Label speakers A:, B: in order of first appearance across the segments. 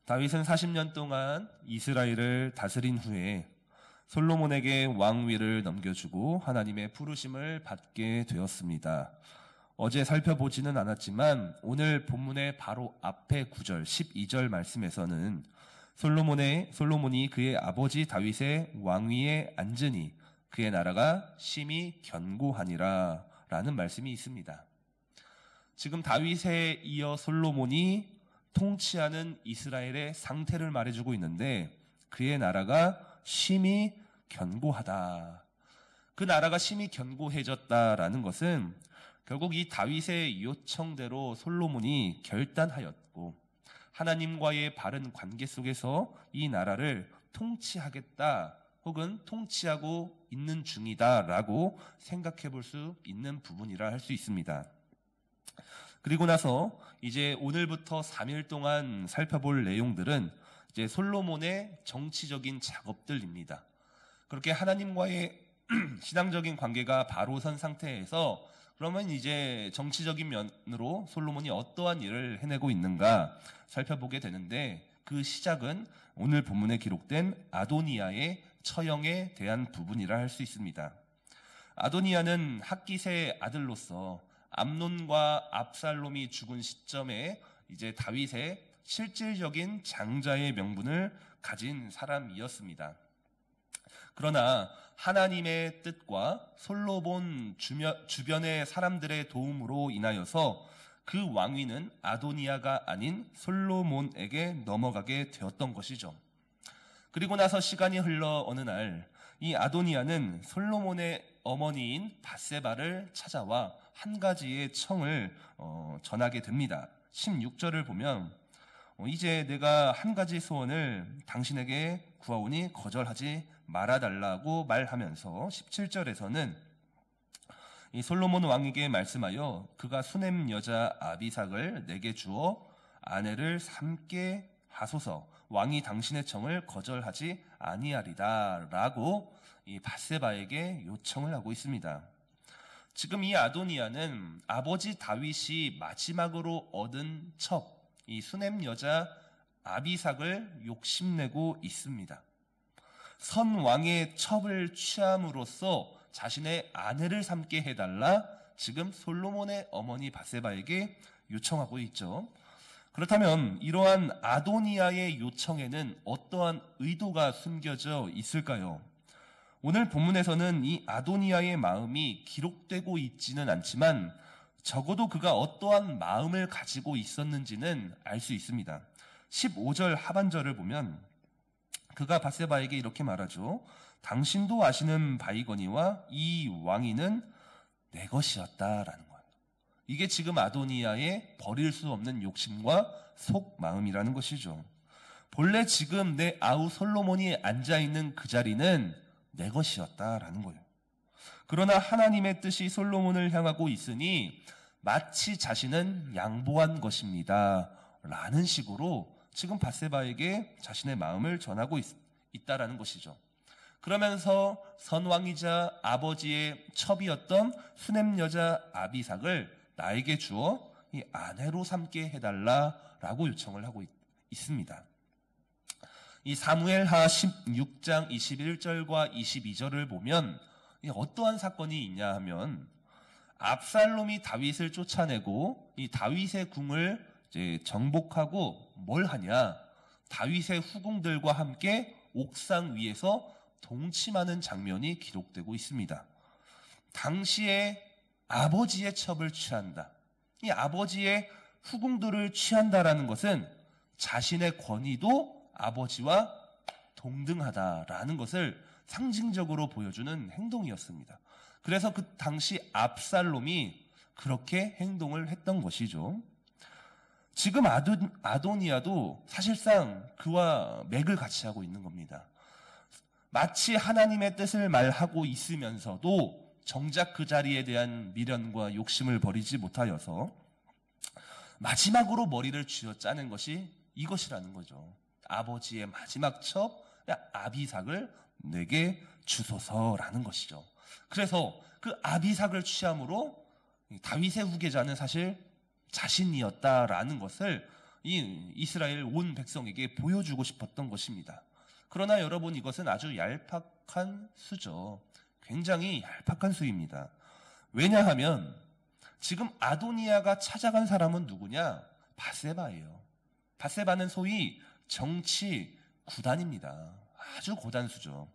A: 다윗은 40년 동안 이스라엘을 다스린 후에 솔로몬에게 왕위를 넘겨주고 하나님의 부르심을 받게 되었습니다. 어제 살펴보지는 않았지만 오늘 본문의 바로 앞에 9절, 12절 말씀에서는 솔로몬이 그의 아버지 다윗의 왕위에 앉으니 그의 나라가 심히 견고하니라 라는 말씀이 있습니다. 지금 다윗에 이어 솔로몬이 통치하는 이스라엘의 상태를 말해주고 있는데 그의 나라가 심히 견고하다. 그 나라가 심히 견고해졌다라는 것은 결국 이 다윗의 요청대로 솔로몬이 결단하였고 하나님과의 바른 관계 속에서 이 나라를 통치하겠다 혹은 통치하고 있는 중이다라고 생각해 볼 수 있는 부분이라 할 수 있습니다. 그리고 나서 이제 오늘부터 3일 동안 살펴볼 내용들은 이제 솔로몬의 정치적인 작업들입니다. 그렇게 하나님과의 신앙적인 관계가 바로 선 상태에서 그러면 이제 정치적인 면으로 솔로몬이 어떠한 일을 해내고 있는가 살펴보게 되는데 그 시작은 오늘 본문에 기록된 아도니아의 처형에 대한 부분이라 할 수 있습니다. 아도니아는 핫깃의 아들로서 암논과 압살롬이 죽은 시점에 이제 다윗의 실질적인 장자의 명분을 가진 사람이었습니다. 그러나 하나님의 뜻과 솔로몬 주변의 사람들의 도움으로 인하여서 그 왕위는 아도니아가 아닌 솔로몬에게 넘어가게 되었던 것이죠. 그리고 나서 시간이 흘러 어느 날 이 아도니아는 솔로몬의 어머니인 밧세바를 찾아와 한 가지의 청을 전하게 됩니다. 16절을 보면 이제 내가 한 가지 소원을 당신에게 구하오니 거절하지 말아달라고 말하면서 17절에서는 이 솔로몬 왕에게 말씀하여 그가 수넴 여자 아비삭을 내게 주어 아내를 삼게 하소서. 왕이 당신의 청을 거절하지 아니하리다 라고 이 밧세바에게 요청을 하고 있습니다. 지금 이 아도니아는 아버지 다윗이 마지막으로 얻은 첩, 이 수넴 여자 아비삭을 욕심내고 있습니다. 선 왕의 첩을 취함으로써 자신의 아내를 삼게 해달라 지금 솔로몬의 어머니 밧세바에게 요청하고 있죠. 그렇다면 이러한 아도니아의 요청에는 어떠한 의도가 숨겨져 있을까요? 오늘 본문에서는 이 아도니아의 마음이 기록되고 있지는 않지만 적어도 그가 어떠한 마음을 가지고 있었는지는 알 수 있습니다. 15절 하반절을 보면 그가 밧세바에게 이렇게 말하죠. 당신도 아시는 바이거니와 이 왕위는 내 것이었다라는 거예요. 이게 지금 아도니아의 버릴 수 없는 욕심과 속마음이라는 것이죠. 본래 지금 내 아우 솔로몬이 앉아있는 그 자리는 내 것이었다라는 거예요. 그러나 하나님의 뜻이 솔로몬을 향하고 있으니 마치 자신은 양보한 것입니다 라는 식으로 지금 밧세바에게 자신의 마음을 전하고 있다라는 것이죠. 그러면서 선왕이자 아버지의 첩이었던 수넴 여자 아비삭을 나에게 주어 이 아내로 삼게 해달라라고 요청을 하고 있습니다. 이 사무엘하 16장 21절과 22절을 보면 어떠한 사건이 있냐 하면 압살롬이 다윗을 쫓아내고 이 다윗의 궁을 이제 정복하고 뭘 하냐? 다윗의 후궁들과 함께 옥상 위에서 동침하는 장면이 기록되고 있습니다. 당시에 아버지의 첩을 취한다. 이 아버지의 후궁들을 취한다라는 것은 자신의 권위도 아버지와 동등하다라는 것을 상징적으로 보여주는 행동이었습니다. 그래서 그 당시 압살롬이 그렇게 행동을 했던 것이죠. 지금 아도니아도 사실상 그와 맥을 같이 하고 있는 겁니다. 마치 하나님의 뜻을 말하고 있으면서도 정작 그 자리에 대한 미련과 욕심을 버리지 못하여서 마지막으로 머리를 쥐어짜는 것이 이것이라는 거죠. 아버지의 마지막 첩 아비삭을 내게 주소서라는 것이죠. 그래서 그 아비삭을 취함으로 다윗의 후계자는 사실 자신이었다라는 것을 이 이스라엘 온 백성에게 보여주고 싶었던 것입니다. 그러나 여러분, 이것은 아주 얄팍한 수죠. 굉장히 얄팍한 수입니다. 왜냐하면 지금 아도니아가 찾아간 사람은 누구냐? 밧세바예요. 밧세바는 소위 정치 구단입니다. 아주 고단수죠.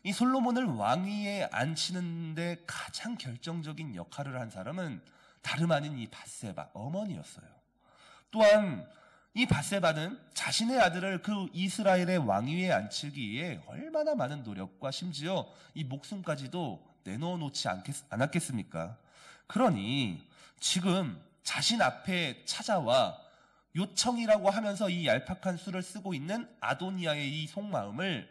A: 이 솔로몬을 왕위에 앉히는데 가장 결정적인 역할을 한 사람은 다름 아닌 이 밧세바 어머니였어요. 또한 이 밧세바는 자신의 아들을 그 이스라엘의 왕위에 앉히기 위해 얼마나 많은 노력과 심지어 이 목숨까지도 내놓지 않았겠습니까? 그러니 지금 자신 앞에 찾아와 요청이라고 하면서 이 얄팍한 수를 쓰고 있는 아도니아의 이 속마음을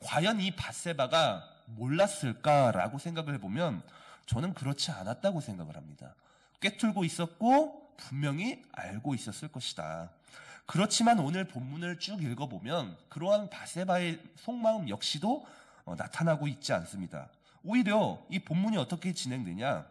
A: 과연 이 밧세바가 몰랐을까라고 생각을 해보면 저는 그렇지 않았다고 생각을 합니다. 꿰뚫고 있었고 분명히 알고 있었을 것이다. 그렇지만 오늘 본문을 쭉 읽어보면 그러한 밧세바의 속마음 역시도 나타나고 있지 않습니다. 오히려 이 본문이 어떻게 진행되냐?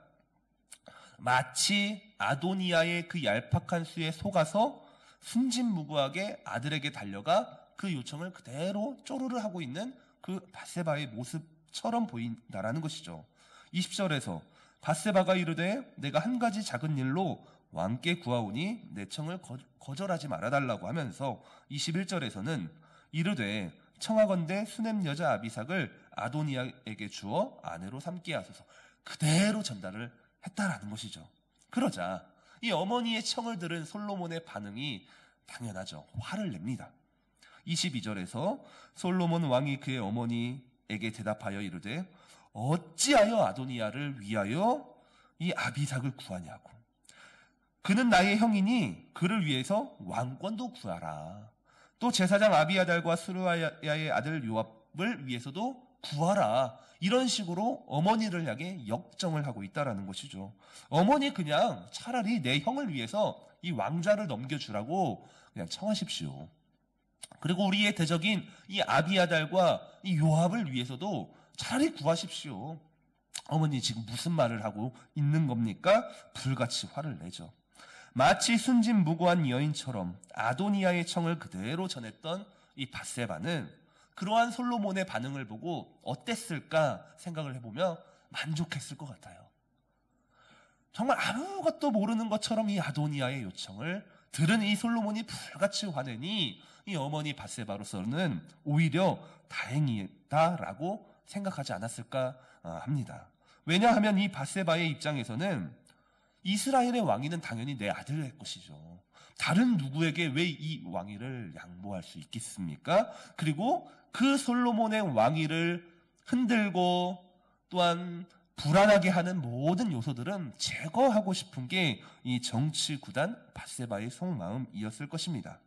A: 마치 아도니아의 그 얄팍한 수에 속아서 순진무구하게 아들에게 달려가 그 요청을 그대로 쪼르르 하고 있는 그 밧세바의 모습처럼 보인다라는 것이죠. 20절에서 밧세바가 이르되 내가 한 가지 작은 일로 왕께 구하오니 내 청을 거절하지 말아달라고 하면서 21절에서는 이르되 청하건대 수넴 여자 아비삭을 아도니아에게 주어 아내로 삼게 하소서, 그대로 전달을 했다라는 것이죠. 그러자 이 어머니의 청을 들은 솔로몬의 반응이 당연하죠. 화를 냅니다. 22절에서 솔로몬 왕이 그의 어머니에게 대답하여 이르되 어찌하여 아도니아를 위하여 이 아비삭을 구하냐고. 그는 나의 형이니 그를 위해서 왕권도 구하라. 또 제사장 아비아달과 스루야의 아들 요압을 위해서도 구하라. 이런 식으로 어머니를 향해 역정을 하고 있다라는 것이죠. 어머니 그냥 차라리 내 형을 위해서 이 왕좌를 넘겨주라고 그냥 청하십시오. 그리고 우리의 대적인 이 아비아달과 이 요압을 위해서도 차라리 구하십시오. 어머니 지금 무슨 말을 하고 있는 겁니까? 불같이 화를 내죠. 마치 순진무구한 여인처럼 아도니아의 청을 그대로 전했던 이 밧세바는 그러한 솔로몬의 반응을 보고 어땠을까 생각을 해보면 만족했을 것 같아요. 정말 아무것도 모르는 것처럼 이 아도니아의 요청을 들은 이 솔로몬이 불같이 화내니 이 어머니 밧세바로서는 오히려 다행이다라고 생각하지 않았을까 합니다. 왜냐하면 이 밧세바의 입장에서는 이스라엘의 왕위는 당연히 내 아들의 것이죠. 다른 누구에게 왜 이 왕위를 양보할 수 있겠습니까? 그리고 그 솔로몬의 왕위를 흔들고 또한 불안하게 하는 모든 요소들은 제거하고 싶은 게 이 정치 구단 밧세바의 속마음이었을 것입니다.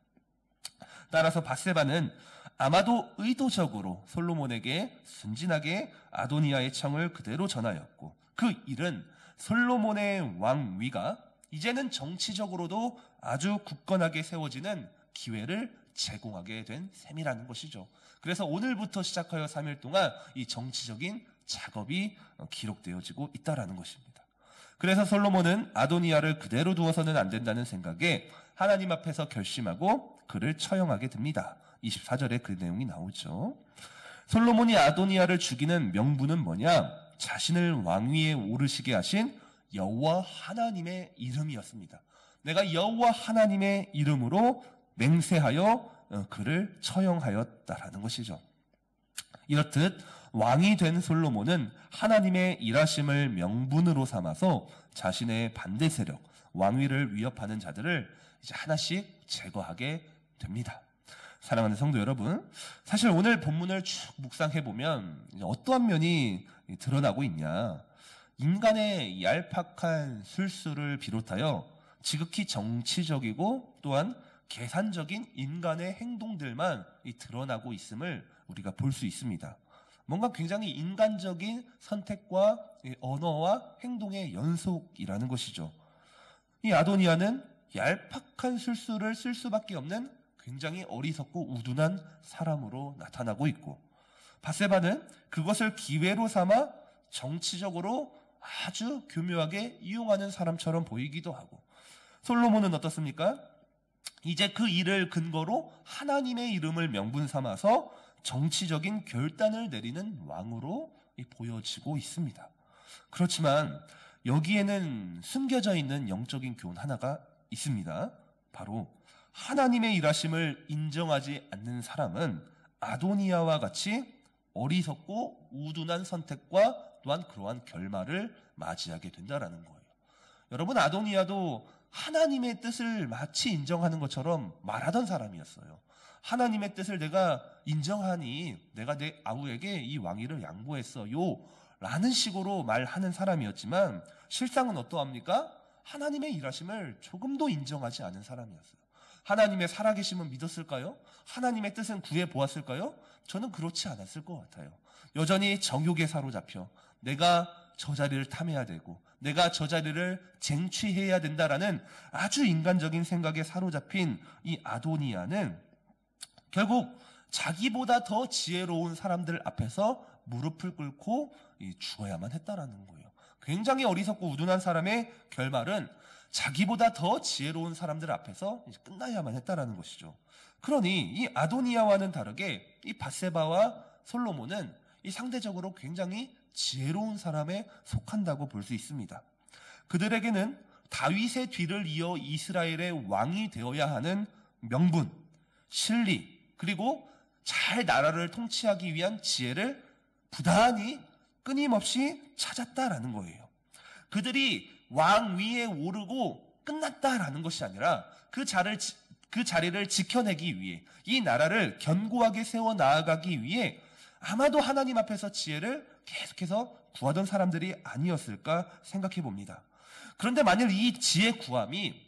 A: 따라서 밧세바는 아마도 의도적으로 솔로몬에게 순진하게 아도니아의 청을 그대로 전하였고, 그 일은 솔로몬의 왕위가 이제는 정치적으로도 아주 굳건하게 세워지는 기회를 제공하게 된 셈이라는 것이죠. 그래서 오늘부터 시작하여 3일 동안 이 정치적인 작업이 기록되어지고 있다라는 것입니다. 그래서 솔로몬은 아도니아를 그대로 두어서는 안 된다는 생각에 하나님 앞에서 결심하고 그를 처형하게 됩니다. 24절에 그 내용이 나오죠. 솔로몬이 아도니아를 죽이는 명분은 뭐냐? 자신을 왕위에 오르시게 하신 여호와 하나님의 이름이었습니다. 내가 여호와 하나님의 이름으로 맹세하여 그를 처형하였다라는 것이죠. 이렇듯 왕이 된 솔로몬은 하나님의 일하심을 명분으로 삼아서 자신의 반대 세력, 왕위를 위협하는 자들을 이제 하나씩 제거하게 됩니다. 사랑하는 성도 여러분, 사실 오늘 본문을 쭉 묵상해보면 어떠한 면이 드러나고 있냐? 인간의 얄팍한 술수를 비롯하여 지극히 정치적이고 또한 계산적인 인간의 행동들만 드러나고 있음을 우리가 볼 수 있습니다. 뭔가 굉장히 인간적인 선택과 언어와 행동의 연속이라는 것이죠. 이 아도니아는 얄팍한 술수를 쓸 수밖에 없는 굉장히 어리석고 우둔한 사람으로 나타나고 있고, 밧세바는 그것을 기회로 삼아 정치적으로 아주 교묘하게 이용하는 사람처럼 보이기도 하고, 솔로몬은 어떻습니까? 이제 그 일을 근거로 하나님의 이름을 명분 삼아서 정치적인 결단을 내리는 왕으로 보여지고 있습니다. 그렇지만 여기에는 숨겨져 있는 영적인 교훈 하나가 있습니다. 바로 하나님의 일하심을 인정하지 않는 사람은 아도니아와 같이 어리석고 우둔한 선택과 또한 그러한 결말을 맞이하게 된다라는 거예요. 여러분, 아도니아도 하나님의 뜻을 마치 인정하는 것처럼 말하던 사람이었어요. 하나님의 뜻을 내가 인정하니 내가 내 아우에게 이 왕위를 양보했어요 라는 식으로 말하는 사람이었지만 실상은 어떠합니까? 하나님의 일하심을 조금도 인정하지 않은 사람이었어요. 하나님의 살아계심은 믿었을까요? 하나님의 뜻은 구해보았을까요? 저는 그렇지 않았을 것 같아요. 여전히 정욕에 사로잡혀 내가 저 자리를 탐해야 되고 내가 저 자리를 쟁취해야 된다라는 아주 인간적인 생각에 사로잡힌 이 아도니아는 결국 자기보다 더 지혜로운 사람들 앞에서 무릎을 꿇고 죽어야만 했다라는 거예요. 굉장히 어리석고 우둔한 사람의 결말은 자기보다 더 지혜로운 사람들 앞에서 끝나야만 했다라는 것이죠. 그러니 이 아도니아와는 다르게 이 밧세바와 솔로몬은 이 상대적으로 굉장히 지혜로운 사람에 속한다고 볼 수 있습니다. 그들에게는 다윗의 뒤를 이어 이스라엘의 왕이 되어야 하는 명분, 실리, 그리고 잘 나라를 통치하기 위한 지혜를 부단히 끊임없이 찾았다라는 거예요. 그들이 왕 위에 오르고 끝났다라는 것이 아니라 그 자리를 지켜내기 위해 이 나라를 견고하게 세워 나아가기 위해 아마도 하나님 앞에서 지혜를 계속해서 구하던 사람들이 아니었을까 생각해 봅니다. 그런데 만일 이 지혜 구함이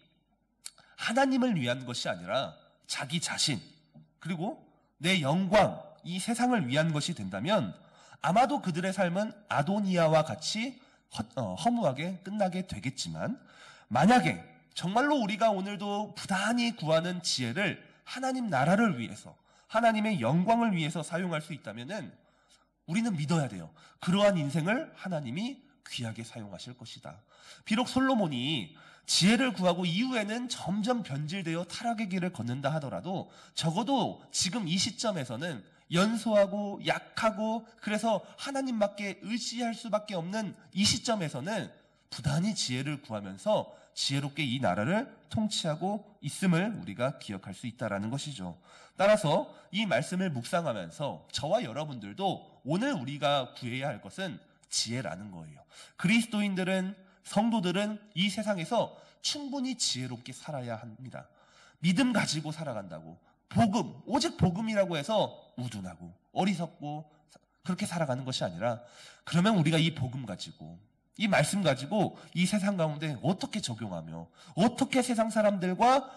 A: 하나님을 위한 것이 아니라 자기 자신, 그리고 내 영광, 이 세상을 위한 것이 된다면 아마도 그들의 삶은 아도니아와 같이 허무하게 끝나게 되겠지만, 만약에 정말로 우리가 오늘도 부단히 구하는 지혜를 하나님 나라를 위해서, 하나님의 영광을 위해서 사용할 수 있다면은 우리는 믿어야 돼요. 그러한 인생을 하나님이 귀하게 사용하실 것이다. 비록 솔로몬이 지혜를 구하고 이후에는 점점 변질되어 타락의 길을 걷는다 하더라도 적어도 지금 이 시점에서는 연소하고 약하고 그래서 하나님밖에 의지할 수밖에 없는 이 시점에서는 부단히 지혜를 구하면서 지혜롭게 이 나라를 통치하고 있음을 우리가 기억할 수 있다는 것이죠. 따라서 이 말씀을 묵상하면서 저와 여러분들도 오늘 우리가 구해야 할 것은 지혜라는 거예요. 그리스도인들은, 성도들은 이 세상에서 충분히 지혜롭게 살아야 합니다. 믿음 가지고 살아간다고, 복음, 오직 복음이라고 해서 우둔하고 어리석고 그렇게 살아가는 것이 아니라, 그러면 우리가 이 복음 가지고, 이 말씀 가지고 이 세상 가운데 어떻게 적용하며 어떻게 세상 사람들과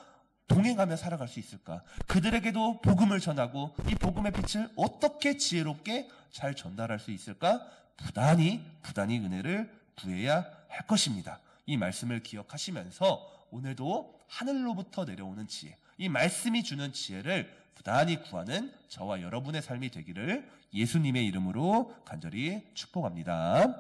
A: 동행하며 살아갈 수 있을까? 그들에게도 복음을 전하고 이 복음의 빛을 어떻게 지혜롭게 잘 전달할 수 있을까? 부단히 은혜를 구해야 할 것입니다. 이 말씀을 기억하시면서 오늘도 하늘로부터 내려오는 지혜, 이 말씀이 주는 지혜를 부단히 구하는 저와 여러분의 삶이 되기를 예수님의 이름으로 간절히 축복합니다.